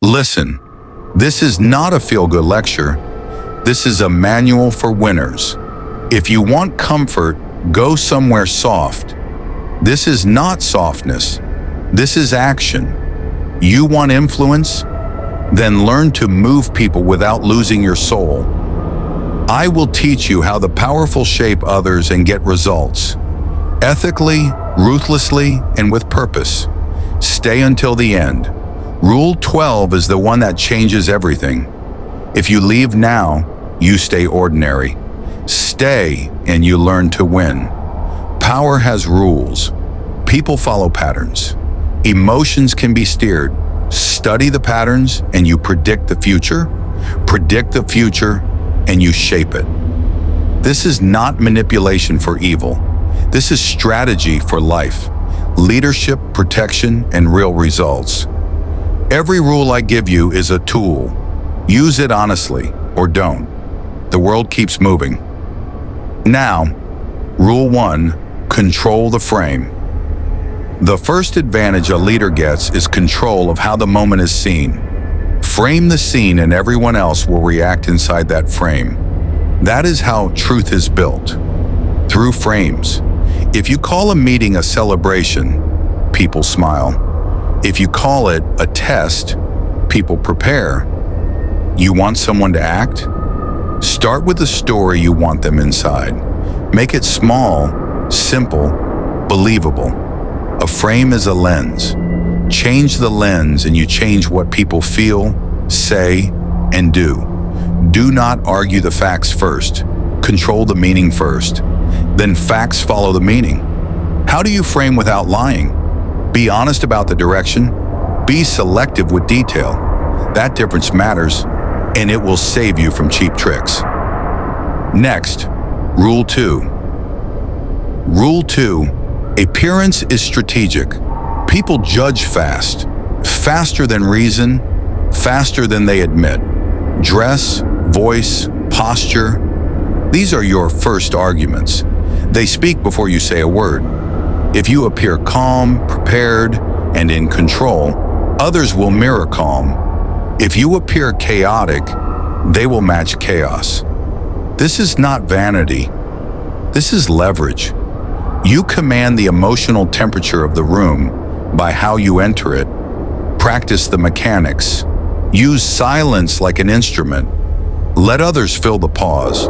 Listen, this is not a feel-good lecture. This is a manual for winners. If you want comfort, go somewhere soft. This is not softness. This is action. You want influence? Then learn to move people without losing your soul. I will teach you how to powerfully shape others and get results. Ethically, ruthlessly, and with purpose. Stay until the end. Rule 12 is the one that changes everything. If you leave now, you stay ordinary. Stay and you learn to win. Power has rules. People follow patterns. Emotions can be steered. Study the patterns and you predict the future. Predict the future and you shape it. This is not manipulation for evil. This is strategy for life. Leadership, protection, and real results. Every rule I give you is a tool. Use it honestly or don't. The world keeps moving. Now, Rule 1, control the frame. The first advantage a leader gets is control of how the moment is seen. Frame the scene and everyone else will react inside that frame. That is how truth is built. Through frames. If you call a meeting a celebration, people smile. If you call it a test, people prepare. You want someone to act? Start with the story you want them inside. Make it small, simple, believable. A frame is a lens. Change the lens and you change what people feel, say, and do. Do not argue the facts first. Control the meaning first. Then facts follow the meaning. How do you frame without lying? Be honest about the direction. Be selective with detail. That difference matters, and it will save you from cheap tricks. Next, Rule 2. Rule 2, appearance is strategic. People judge fast, faster than reason, faster than they admit. Dress, voice, posture, these are your first arguments. They speak before you say a word. If you appear calm, prepared, and in control, others will mirror calm. If you appear chaotic, they will match chaos. This is not vanity. This is leverage. You command the emotional temperature of the room by how you enter it. Practice the mechanics. Use silence like an instrument. Let others fill the pause.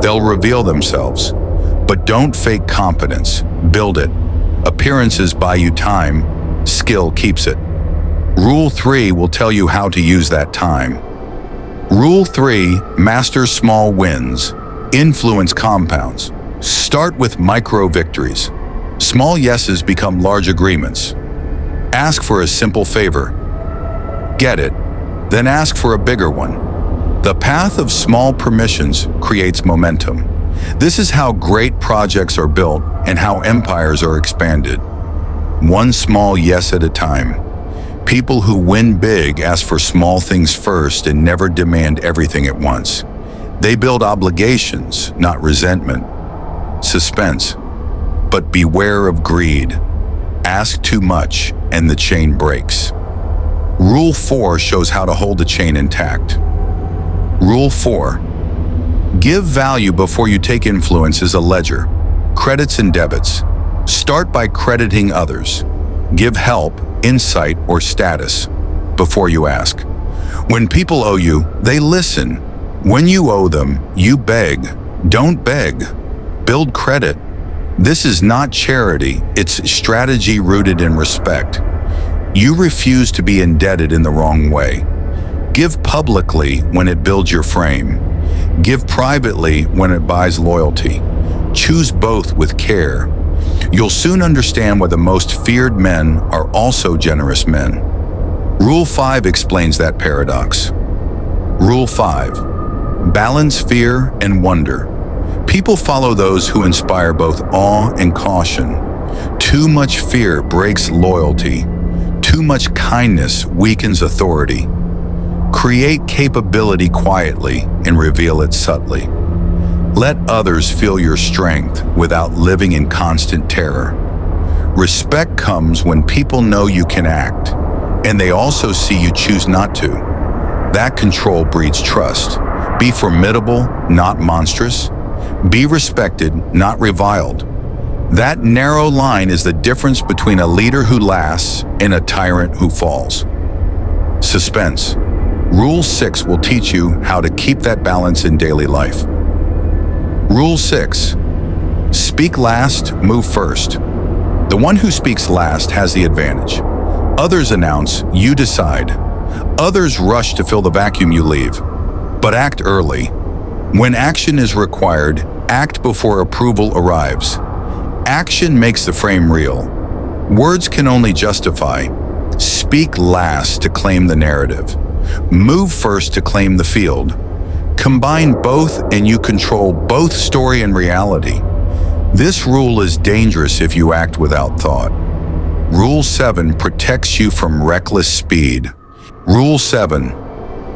They'll reveal themselves. But don't fake competence. Build it. Appearances buy you time. Skill keeps it. Rule 3 will tell you how to use that time. Rule 3, master small wins. Influence compounds. Start with micro victories. Small yeses become large agreements. Ask for a simple favor. Get it, then ask for a bigger one. The path of small permissions creates momentum. This is how great projects are built and how empires are expanded. One small yes at a time. People who win big ask for small things first and never demand everything at once. They build obligations, not resentment. Suspense. But beware of greed. Ask too much and the chain breaks. Rule 4 shows how to hold the chain intact. Rule 4. Give value before you take influence is a ledger. Credits and debits. Start by crediting others. Give help, insight, or status before you ask. When people owe you, they listen. When you owe them, you beg. Don't beg. Build credit. This is not charity, it's strategy rooted in respect. You refuse to be indebted in the wrong way. Give publicly when it builds your frame. Give privately when it buys loyalty. Choose both with care. You'll soon understand why the most feared men are also generous men. Rule 5 explains that paradox. Rule 5. Balance fear and wonder. People follow those who inspire both awe and caution. Too much fear breaks loyalty. Too much kindness weakens authority. Create capability quietly and reveal it subtly. Let others feel your strength without living in constant terror. Respect comes when people know you can act. and they also see you choose not to. That control breeds trust. Be formidable, not monstrous. Be respected, not reviled. That narrow line is the difference between a leader who lasts and a tyrant who falls. Suspense. Rule 6 will teach you how to keep that balance in daily life. Rule 6. Speak last, move first. The one who speaks last has the advantage. Others announce, you decide. Others rush to fill the vacuum you leave. But act early. When action is required, act before approval arrives. Action makes the frame real. Words can only justify. Speak last to claim the narrative. Move first to claim the field. Combine both and you control both story and reality. This rule is dangerous if you act without thought. Rule 7 protects you from reckless speed. Rule 7.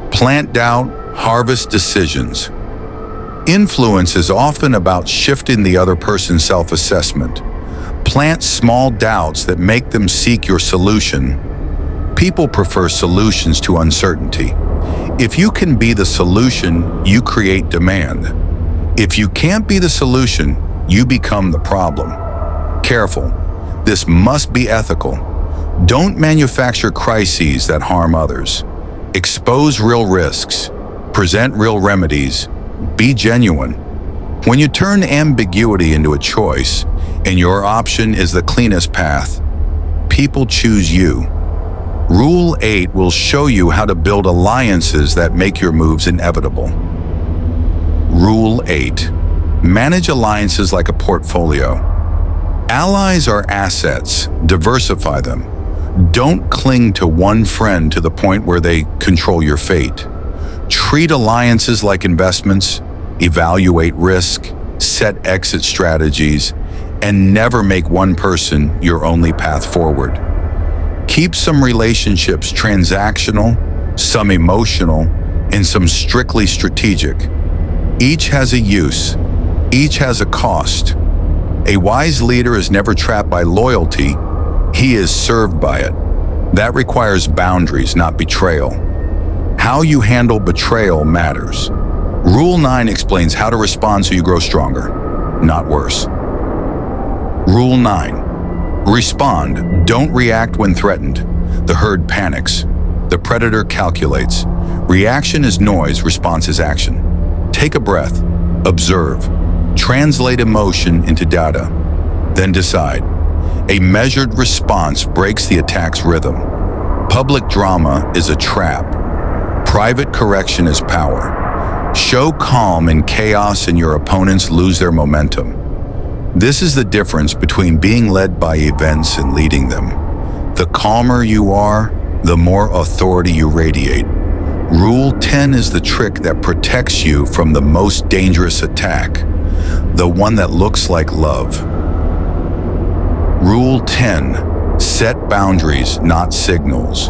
Plant doubt, harvest decisions. Influence is often about shifting the other person's self-assessment. Plant small doubts that make them seek your solution. People prefer solutions to uncertainty. If you can be the solution, you create demand. If you can't be the solution, you become the problem. Careful. This must be ethical. Don't manufacture crises that harm others. Expose real risks. Present real remedies. Be genuine. When you turn ambiguity into a choice, and your option is the cleanest path, people choose you. Rule 8 will show you how to build alliances that make your moves inevitable. Rule 8. Manage alliances like a portfolio. Allies are assets. Diversify them. Don't cling to one friend to the point where they control your fate. Treat alliances like investments. Evaluate risk. Set exit strategies. And never make one person your only path forward. Keep some relationships transactional, some emotional, and some strictly strategic. Each has a use. Each has a cost. A wise leader is never trapped by loyalty. He is served by it. That requires boundaries, not betrayal. How you handle betrayal matters. Rule 9 explains how to respond so you grow stronger, not worse. Rule 9. Respond. Don't react when threatened. The herd panics. The predator calculates. Reaction is noise, response is action. Take a breath. Observe. Translate emotion into data. Then decide. A measured response breaks the attack's rhythm. Public drama is a trap. Private correction is power. Show calm in chaos and your opponents lose their momentum. This is the difference between being led by events and leading them. The calmer you are, the more authority you radiate. Rule 10 is the trick that protects you from the most dangerous attack, the one that looks like love. Rule 10. Set boundaries, not signals.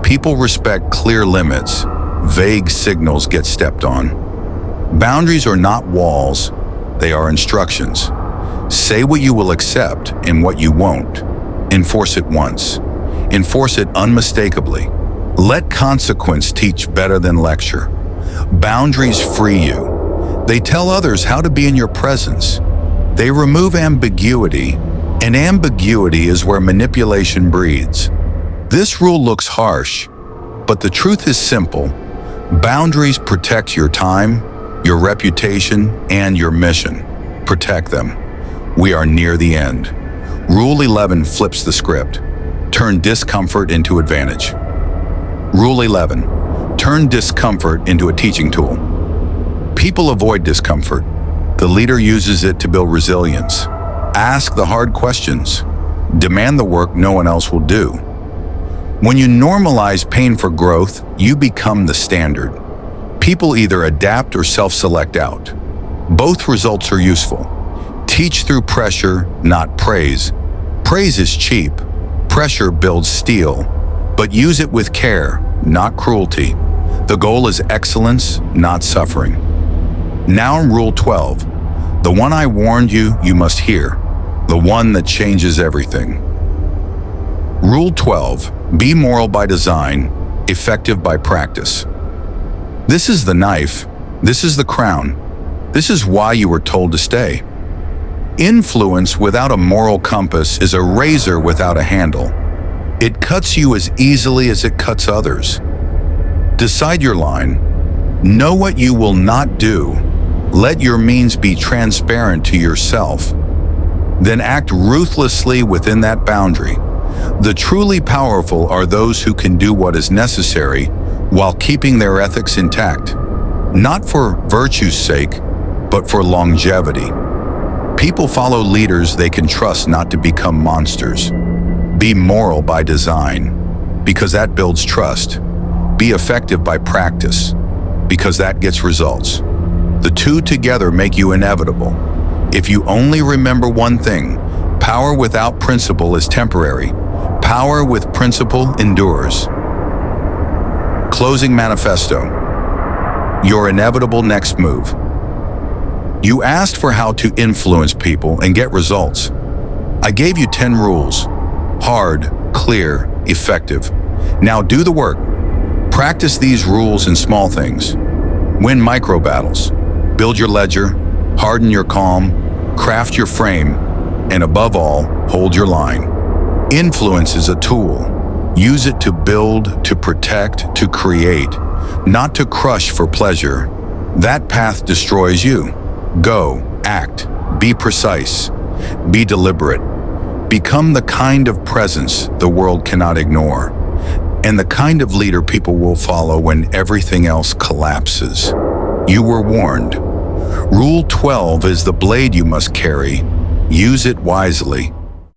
People respect clear limits. Vague signals get stepped on. Boundaries are not walls, they are instructions. Say what you will accept and what you won't. Enforce it once. Enforce it unmistakably. Let consequence teach better than lecture. Boundaries free you. They tell others how to be in your presence. They remove ambiguity, and ambiguity is where manipulation breeds. This rule looks harsh, but the truth is simple. Boundaries protect your time, your reputation, and your mission. Protect them. We are near the end. Rule 11 flips the script. Turn discomfort into advantage. Rule 11. Turn discomfort into a teaching tool. People avoid discomfort. The leader uses it to build resilience. Ask the hard questions. Demand the work no one else will do. When you normalize pain for growth, you become the standard. People either adapt or self-select out. Both results are useful. Teach through pressure, not praise. Praise is cheap. Pressure builds steel. But use it with care, not cruelty. The goal is excellence, not suffering. Now Rule 12. The one I warned you, you must hear. The one that changes everything. Rule 12. Be moral by design, effective by practice. This is the knife. This is the crown. This is why you were told to stay. Influence without a moral compass is a razor without a handle. It cuts you as easily as it cuts others. Decide your line. Know what you will not do. Let your means be transparent to yourself. Then act ruthlessly within that boundary. The truly powerful are those who can do what is necessary while keeping their ethics intact, not for virtue's sake, but for longevity. People follow leaders they can trust not to become monsters. Be moral by design, because that builds trust. Be effective by practice, because that gets results. The two together make you inevitable. If you only remember one thing, power without principle is temporary. Power with principle endures. Closing manifesto. Your inevitable next move. You asked for how to influence people and get results. I gave you 10 rules. Hard, clear, effective. Now do the work. Practice these rules in small things. Win micro battles. Build your ledger, harden your calm, craft your frame, and above all, hold your line. Influence is a tool. Use it to build, to protect, to create, not to crush for pleasure. That path destroys you. Go, act, be precise, be deliberate. Become the kind of presence the world cannot ignore, and the kind of leader people will follow when everything else collapses. You were warned. Rule 12 is the blade you must carry. Use it wisely.